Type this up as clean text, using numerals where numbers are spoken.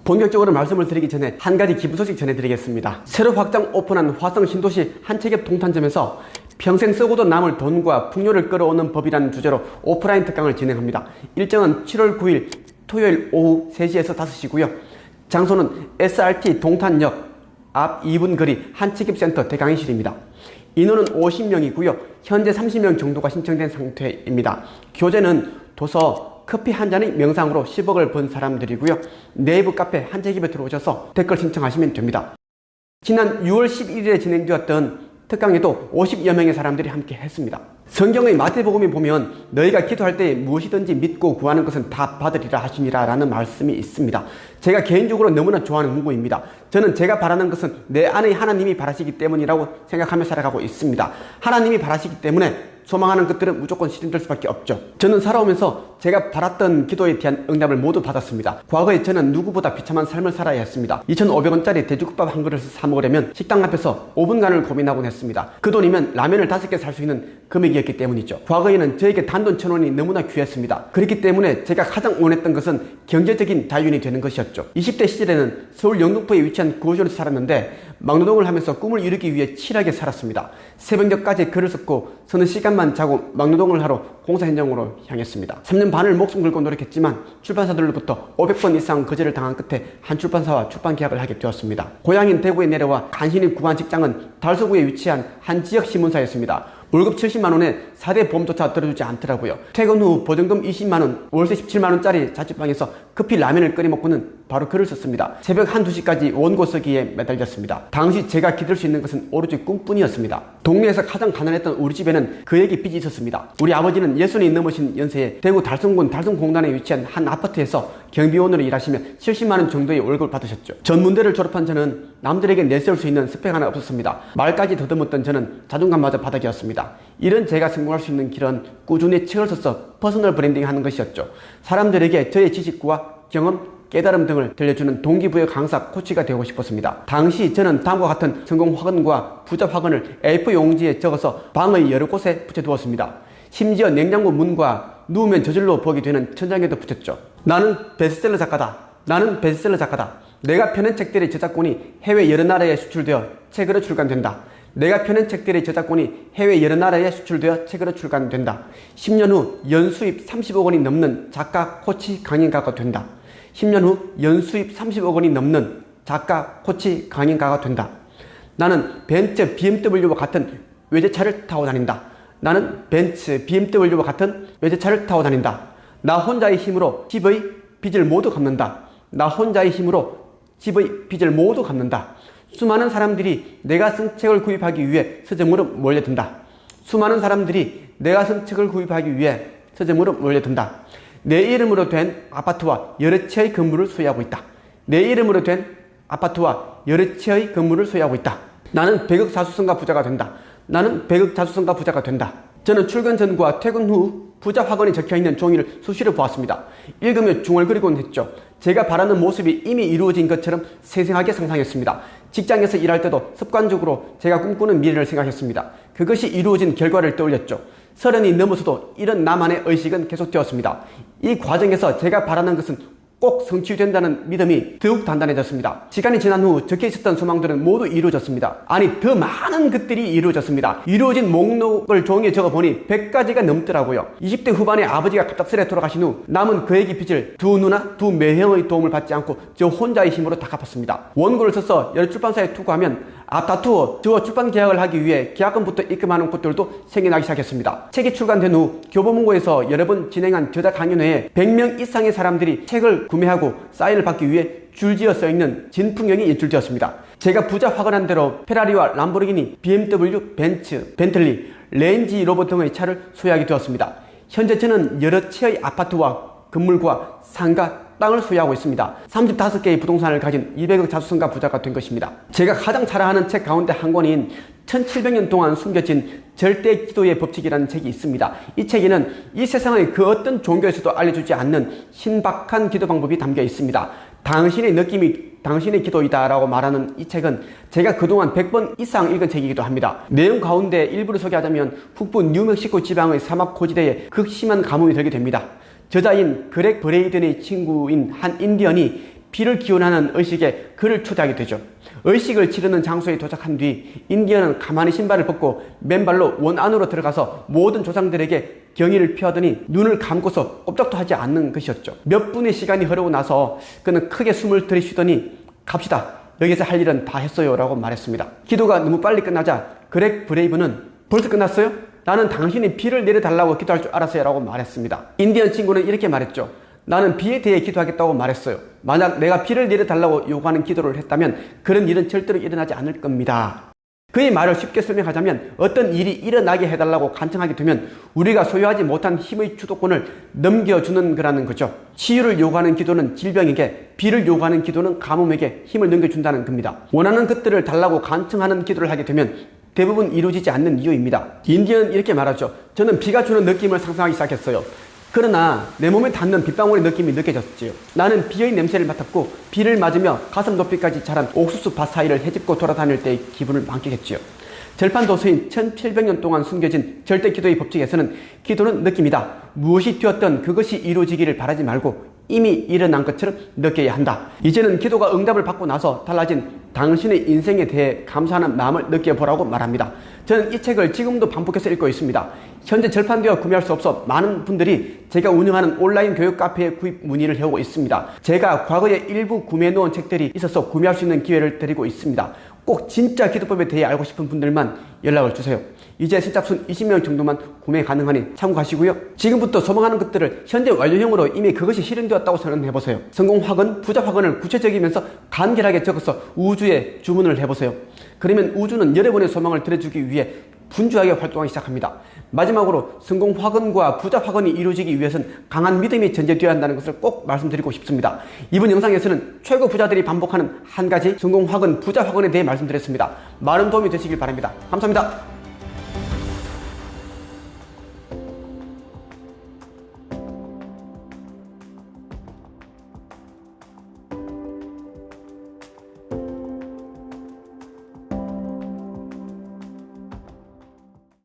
본격적으로 말씀을 드리기 전에 한 가지 기쁜 소식 전해드리겠습니다. 새로 확장 오픈한 화성 신도시 한채겹 동탄점에서 평생 쓰고도 남을 돈과 풍요를 끌어오는 법이라는 주제로 오프라인 특강을 진행합니다. 일정은 7월 9일 토요일 오후 3시에서 5시고요. 장소는 SRT 동탄역 앞 2분 거리 한채겹센터 대강의실입니다. 인원은 50명이고요. 현재 30명 정도가 신청된 상태입니다. 교재는 도서, 커피 한 잔의 명상으로 10억을 번 사람들이고요. 네이버 카페 한채겹에 들어오셔서 댓글 신청하시면 됩니다. 지난 6월 11일에 진행되었던 특강에도 50여 명의 사람들이 함께 했습니다. 성경의 마태복음에 보면 너희가 기도할 때 무엇이든지 믿고 구하는 것은 다 받으리라 하시니라 라는 말씀이 있습니다. 제가 개인적으로 너무나 좋아하는 문구입니다. 저는 제가 바라는 것은 내 안의 하나님이 바라시기 때문이라고 생각하며 살아가고 있습니다. 하나님이 바라시기 때문에 소망하는 것들은 무조건 실현될 수밖에 없죠. 저는 살아오면서 제가 바랐던 기도에 대한 응답을 모두 받았습니다. 과거에 저는 누구보다 비참한 삶을 살아야 했습니다. 2,500원짜리 돼지국밥 한 그릇을 사 먹으려면 식당 앞에서 5분간을 고민하곤 했습니다. 그 돈이면 라면을 5개 살 수 있는 금액이었기 때문이죠. 과거에는 저에게 단돈 1,000원이 너무나 귀했습니다. 그렇기 때문에 제가 가장 원했던 것은 경제적인 자유인이 되는 것이었죠. 20대 시절에는 서울 영등포에 위치한 구호조에서 살았는데 막노동을 하면서 꿈을 이루기 위해 치열하게 살았습니다. 새벽녘까지 글을 썼고 서너 시간만 자고 막노동을 하러 공사 현장으로 향했습니다. 3년 반을 목숨 걸고 노력했지만 출판사들로부터 500번 이상 거절을 당한 끝에 한 출판사와 출판 계약을 하게 되었습니다. 고향인 대구에 내려와 간신히 구한 직장은 달서구에 위치한 한 지역 신문사였습니다. 월급 70만원에 4대 보험조차 들어주지 않더라고요. 퇴근 후 보증금 20만원, 월세 17만원짜리 자취방에서 커피 라면을 끓여 먹고는 바로 글을 썼습니다. 새벽 1, 2시까지 원고 쓰기에 매달렸습니다. 당시 제가 기댈 수 있는 것은 오로지 꿈뿐이었습니다. 동네에서 가장 가난했던 우리 집에는 그에게 빚이 있었습니다. 우리 아버지는 60이 넘으신 연세에 대구 달성군 달성공단에 위치한 한 아파트에서 경비원으로 일하시며 70만원 정도의 월급을 받으셨죠. 전문대를 졸업한 저는 남들에게 내세울 수 있는 스펙 하나 없었습니다. 말까지 더듬었던 저는 자존감마저 바닥이었습니다. 이런 제가 성공할 수 있는 길은 꾸준히 책을 써서 퍼스널 브랜딩 하는 것이었죠. 사람들에게 저의 지식과 경험, 깨달음 등을 들려주는 동기부여 강사, 코치가 되고 싶었습니다. 당시 저는 다음과 같은 성공 화근과 부자 화근을 A4 용지에 적어서 방의 여러 곳에 붙여두었습니다. 심지어 냉장고 문과 누우면 저절로 보게 되는 천장에도 붙였죠. 나는 베스트셀러 작가다. 나는 베스트셀러 작가다. 내가 펴낸 책들의 저작권이 해외 여러 나라에 수출되어 책으로 출간된다. 내가 펴낸 책들의 저작권이 해외 여러 나라에 수출되어 책으로 출간된다. 10년 후 연수입 30억 원이 넘는 작가, 코치, 강연가가 된다. 10년 후 연수입 30억 원이 넘는 작가, 코치, 강연가가 된다. 나는 벤츠, BMW와 같은 외제차를 타고 다닌다. 나는 벤츠, BMW와 같은 외제차를 타고 다닌다. 나 혼자의 힘으로 집의 빚을 모두 갚는다. 나 혼자의 힘으로 집의 빚을 모두 갚는다. 수많은 사람들이 내가 쓴 책을 구입하기 위해 서점으로 몰려든다. 수많은 사람들이 내가 쓴 책을 구입하기 위해 서점으로 몰려든다. 내 이름으로 된 아파트와 여러 채의 건물을 소유하고 있다. 내 이름으로 된 아파트와 여러 채의 건물을 소유하고 있다. 나는 100억 자수성가 부자가 된다. 나는 100억 자수성가 부자가 된다. 저는 출근 전과 퇴근 후 부자 화건이 적혀있는 종이를 수시로 보았습니다. 읽으며 중얼거리곤 했죠. 제가 바라는 모습이 이미 이루어진 것처럼 생생하게 상상했습니다. 직장에서 일할 때도 습관적으로 제가 꿈꾸는 미래를 생각했습니다. 그것이 이루어진 결과를 떠올렸죠. 30이 넘어서도 이런 나만의 의식은 계속되었습니다. 이 과정에서 제가 바라는 것은 꼭 성취된다는 믿음이 더욱 단단해졌습니다. 시간이 지난 후 적혀 있었던 소망들은 모두 이루어졌습니다. 아니, 더 많은 것들이 이루어졌습니다. 이루어진 목록을 종이에 적어보니 100가지가 넘더라고요. 20대 후반에 아버지가 갑작스레 돌아가신 후 남은 그에게 빚을 두 누나, 두 매형의 도움을 받지 않고 저 혼자의 힘으로 다 갚았습니다. 원고를 써서 여러 출판사에 투고하면 앞다투어 저와 출판 계약을 하기 위해 계약금부터 입금하는 곳들도 생겨나기 시작했습니다. 책이 출간된 후 교보문고에서 여러 번 진행한 저자 강연회에 100명 이상의 사람들이 책을 구매하고 사인을 받기 위해 줄지어 써있는 진풍경이 연출되었습니다. 제가 부자 화근한 대로 페라리와 람보르기니, BMW, 벤츠, 벤틀리, 렌지 로버 등의 차를 소유하게 되었습니다. 현재 저는 여러 채의 아파트와 건물과 상가, 땅을 소유하고 있습니다. 35개의 부동산을 가진 200억 자수성가 부자가 된 것입니다. 제가 가장 사랑하는 책 가운데 한 권인 1700년 동안 숨겨진 절대 기도의 법칙이라는 책이 있습니다. 이 책에는 이 세상의 그 어떤 종교에서도 알려주지 않는 신박한 기도 방법이 담겨 있습니다. 당신의 느낌이 당신의 기도이다 라고 말하는 이 책은 제가 그동안 100번 이상 읽은 책이기도 합니다. 내용 가운데 일부를 소개하자면 북부 뉴멕시코 지방의 사막 고지대에 극심한 가뭄이 들게 됩니다. 저자인 그렉 브레이든의 친구인 한 인디언이 피를 기원하는 의식에 그를 초대하게 되죠. 의식을 치르는 장소에 도착한 뒤 인디언은 가만히 신발을 벗고 맨발로 원 안으로 들어가서 모든 조상들에게 경의를 표하더니 눈을 감고서 꼼짝도 하지 않는 것이었죠. 몇 분의 시간이 흐르고 나서 그는 크게 숨을 들이쉬더니 갑시다. 여기서 할 일은 다 했어요 라고 말했습니다. 기도가 너무 빨리 끝나자 그렉 브레이브는 벌써 끝났어요? 나는 당신이 비를 내려달라고 기도할 줄 알았어요 라고 말했습니다. 인디언 친구는 이렇게 말했죠. 나는 비에 대해 기도하겠다고 말했어요. 만약 내가 비를 내려달라고 요구하는 기도를 했다면 그런 일은 절대로 일어나지 않을 겁니다. 그의 말을 쉽게 설명하자면 어떤 일이 일어나게 해달라고 간청하게 되면 우리가 소유하지 못한 힘의 주도권을 넘겨주는 거라는 거죠. 치유를 요구하는 기도는 질병에게, 비를 요구하는 기도는 가뭄에게 힘을 넘겨준다는 겁니다. 원하는 것들을 달라고 간청하는 기도를 하게 되면 대부분 이루어지지 않는 이유입니다. 인디언은 이렇게 말하죠. 저는 비가 주는 느낌을 상상하기 시작했어요. 그러나 내 몸에 닿는 빗방울의 느낌이 느껴졌지요. 나는 비의 냄새를 맡았고 비를 맞으며 가슴 높이까지 자란 옥수수 밭 사이를 헤집고 돌아다닐 때의 기분을 만끽했지요. 절판 도서인 1700년 동안 숨겨진 절대 기도의 법칙에서는 기도는 느낌이다. 무엇이 되었든 그것이 이루어지기를 바라지 말고 이미 일어난 것처럼 느껴야 한다. 이제는 기도가 응답을 받고 나서 달라진 당신의 인생에 대해 감사하는 마음을 느껴보라고 말합니다. 저는 이 책을 지금도 반복해서 읽고 있습니다. 현재 절판되어 구매할 수 없어 많은 분들이 제가 운영하는 온라인 교육 카페에 구입 문의를 해오고 있습니다. 제가 과거에 일부 구매해 놓은 책들이 있어서 구매할 수 있는 기회를 드리고 있습니다. 꼭 진짜 기도법에 대해 알고 싶은 분들만 연락을 주세요. 이제 신작순 20명 정도만 구매 가능하니 참고하시고요. 지금부터 소망하는 것들을 현재 완료형으로 이미 그것이 실현되었다고 선언해보세요. 성공 확언, 부자 확언을 구체적이면서 간결하게 적어서 우주에 주문을 해보세요. 그러면 우주는 여러분의 소망을 들어주기 위해 분주하게 활동하기 시작합니다. 마지막으로 성공 확언과 부자 확언이 이루어지기 위해서는 강한 믿음이 전제되어야 한다는 것을 꼭 말씀드리고 싶습니다. 이번 영상에서는 최고 부자들이 반복하는 한 가지 성공 확언, 부자 확언에 대해 말씀드렸습니다. 많은 도움이 되시길 바랍니다. 감사합니다.